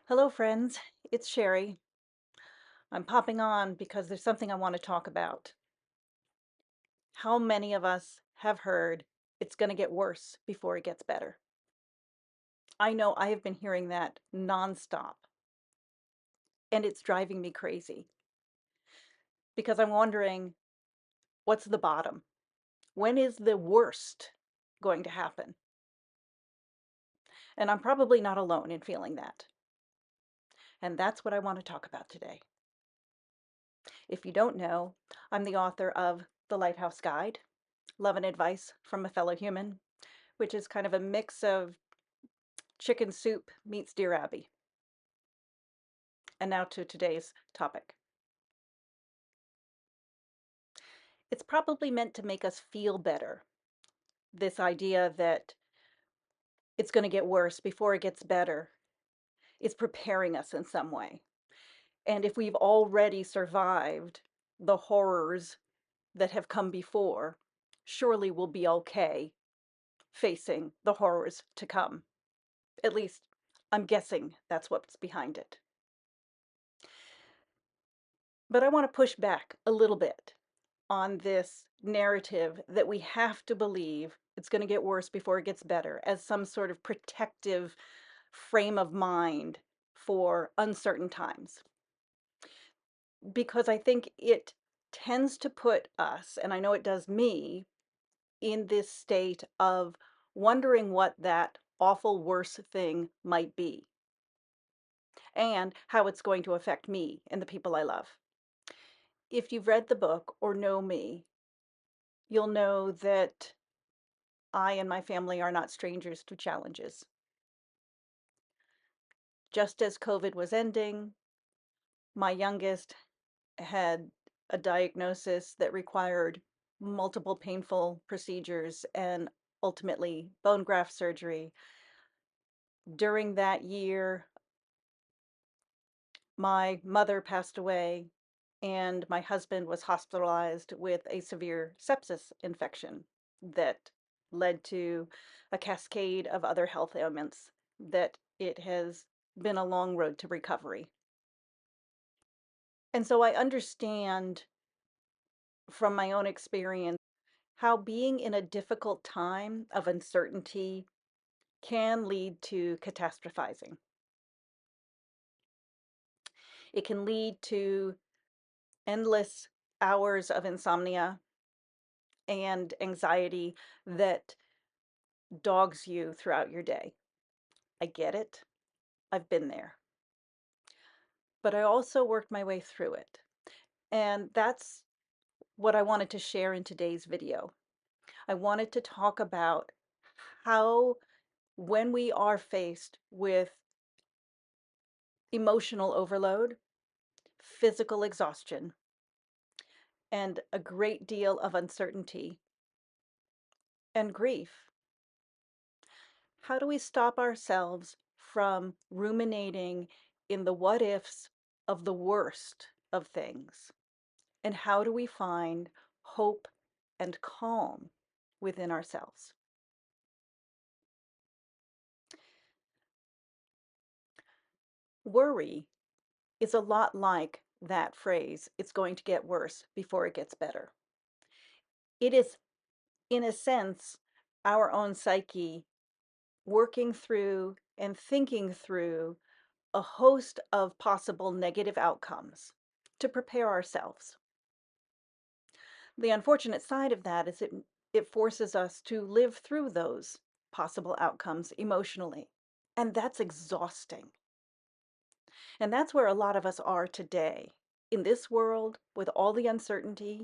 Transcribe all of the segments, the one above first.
Hello, friends. It's Sherry. I'm popping on because there's something I want to talk about. How many of us have heard it's going to get worse before it gets better? I know I have been hearing that nonstop, and it's driving me crazy because I'm wondering what's the bottom? When is the worst going to happen? And I'm probably not alone in feeling that. And that's what I want to talk about today. If you don't know, I'm the author of The Lighthouse Guide, Love and Advice from a Fellow Human, which is kind of a mix of chicken soup meets Dear Abby. And now to today's topic. It's probably meant to make us feel better. This idea that it's going to get worse before it gets better is preparing us in some way. And if we've already survived the horrors that have come before, surely we'll be okay facing the horrors to come. At least, I'm guessing that's what's behind it. But I want to push back a little bit on this narrative that we have to believe it's going to get worse before it gets better as some sort of protective frame of mind for uncertain times. Because I think it tends to put us, and I know it does me, in this state of wondering what that awful worse thing might be and how it's going to affect me and the people I love. If you've read the book or know me, you'll know that I and my family are not strangers to challenges. Just as COVID was ending, my youngest had a diagnosis that required multiple painful procedures and ultimately bone graft surgery. During that year, my mother passed away and my husband was hospitalized with a severe sepsis infection that led to a cascade of other health ailments that it has been a long road to recovery. And so I understand from my own experience how being in a difficult time of uncertainty can lead to catastrophizing. It can lead to endless hours of insomnia and anxiety that dogs you throughout your day. I get it. I've been there. But I also worked my way through it. And that's what I wanted to share in today's video. I wanted to talk about how, when we are faced with emotional overload, physical exhaustion, and a great deal of uncertainty and grief, how do we stop ourselves from ruminating in the what ifs of the worst of things? And how do we find hope and calm within ourselves? Worry is a lot like that phrase, it's going to get worse before it gets better. It is, in a sense, our own psyche working through and thinking through a host of possible negative outcomes to prepare ourselves. The unfortunate side of that is it forces us to live through those possible outcomes emotionally. And that's exhausting. And that's where a lot of us are today. In this world, with all the uncertainty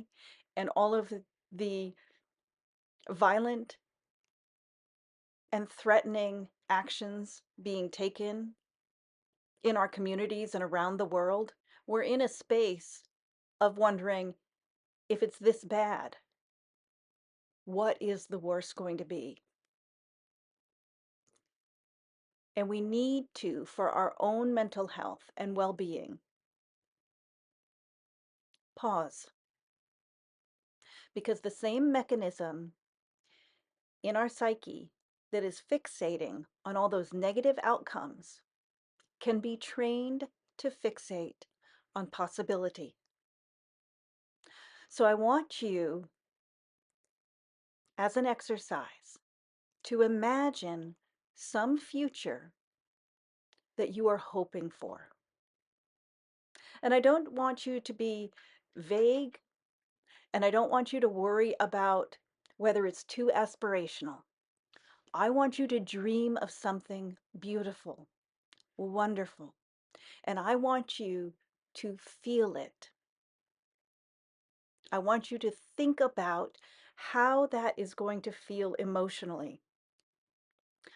and all of the violent and threatening actions being taken in our communities and around the world, we're in a space of wondering, if it's this bad, what is the worst going to be? And we need to, for our own mental health and well-being, pause. Because the same mechanism in our psyche that is fixating on all those negative outcomes can be trained to fixate on possibility. So I want you, as an exercise, to imagine some future that you are hoping for. And I don't want you to be vague, and I don't want you to worry about whether it's too aspirational. I want you to dream of something beautiful, wonderful, and I want you to feel it. I want you to think about how that is going to feel emotionally,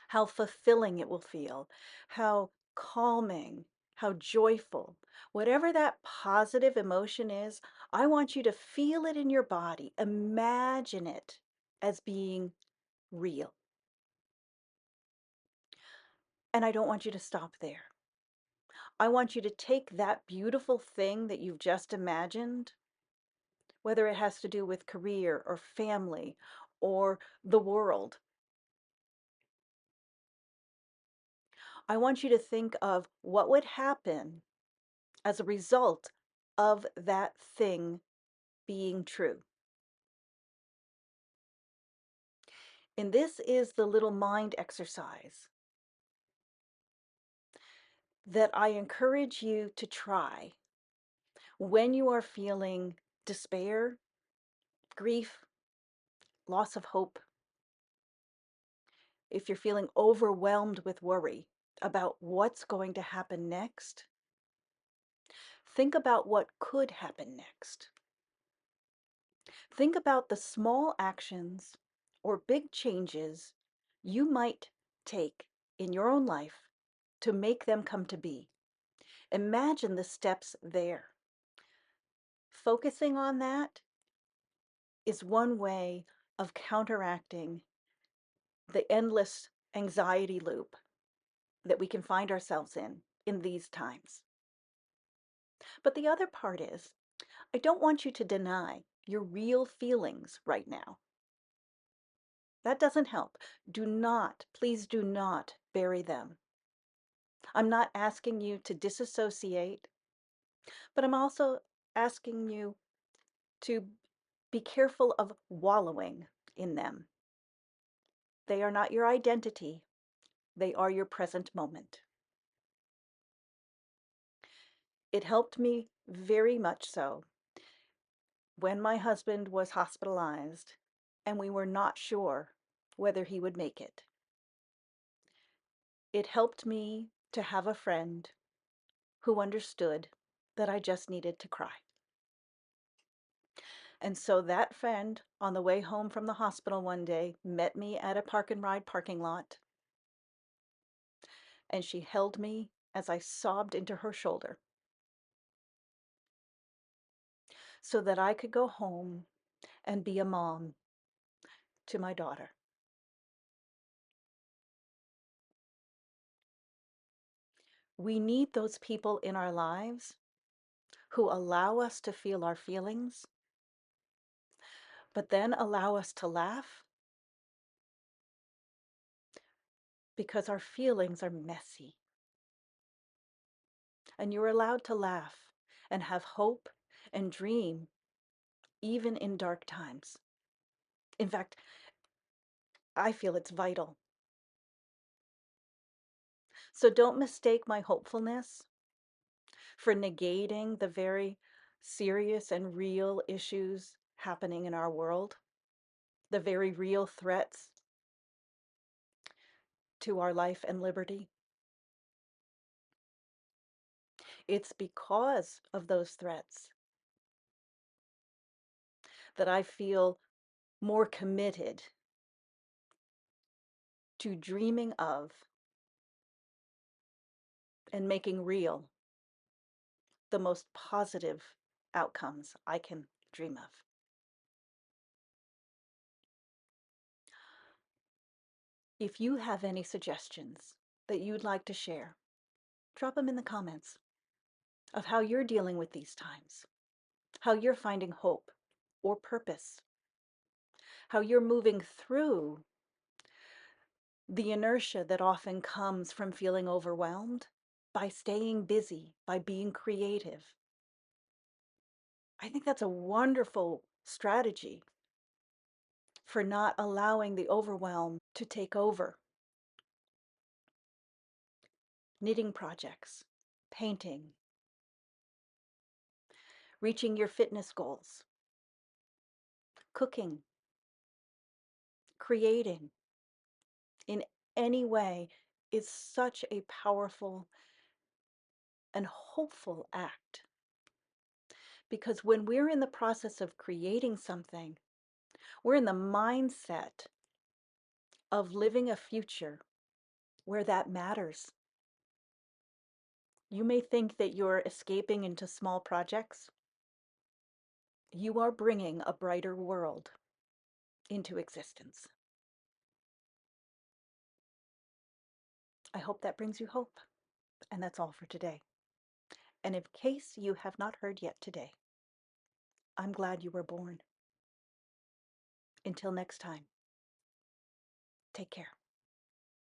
how fulfilling it will feel, how calming, how joyful. Whatever that positive emotion is, I want you to feel it in your body. Imagine it as being real. And I don't want you to stop there. I want you to take that beautiful thing that you've just imagined, whether it has to do with career or family or the world. I want you to think of what would happen as a result of that thing being true. And this is the little mind exercise that I encourage you to try when you are feeling despair, grief, loss of hope, if you're feeling overwhelmed with worry about what's going to happen next. Think about what could happen next. Think about the small actions or big changes you might take in your own life to make them come to be. Imagine the steps there. Focusing on that is one way of counteracting the endless anxiety loop that we can find ourselves in these times. But the other part is, I don't want you to deny your real feelings right now. That doesn't help. Do not, please do not bury them. I'm not asking you to disassociate, but I'm also asking you to be careful of wallowing in them. They are not your identity. They are your present moment. It helped me very much so when my husband was hospitalized and we were not sure whether he would make it. It helped me to have a friend who understood that I just needed to cry. And so that friend, on the way home from the hospital one day, met me at a park and ride parking lot, and she held me as I sobbed into her shoulder so that I could go home and be a mom to my daughter. We need those people in our lives who allow us to feel our feelings, but then allow us to laugh because our feelings are messy. And you're allowed to laugh and have hope and dream even in dark times. In fact, I feel it's vital. So don't mistake my hopefulness for negating the very serious and real issues happening in our world, the very real threats to our life and liberty. It's because of those threats that I feel more committed to dreaming of and making real the most positive outcomes I can dream of. If you have any suggestions that you'd like to share, drop them in the comments of how you're dealing with these times, how you're finding hope or purpose, how you're moving through the inertia that often comes from feeling overwhelmed by staying busy, by being creative. I think that's a wonderful strategy for not allowing the overwhelm to take over. Knitting projects, painting, reaching your fitness goals, cooking, creating in any way is such a powerful and hopeful act. Because when we're in the process of creating something, we're in the mindset of living a future where that matters. You may think that you're escaping into small projects. You are bringing a brighter world into existence. I hope that brings you hope. And that's all for today. And in case you have not heard yet today, I'm glad you were born. Until next time, take care.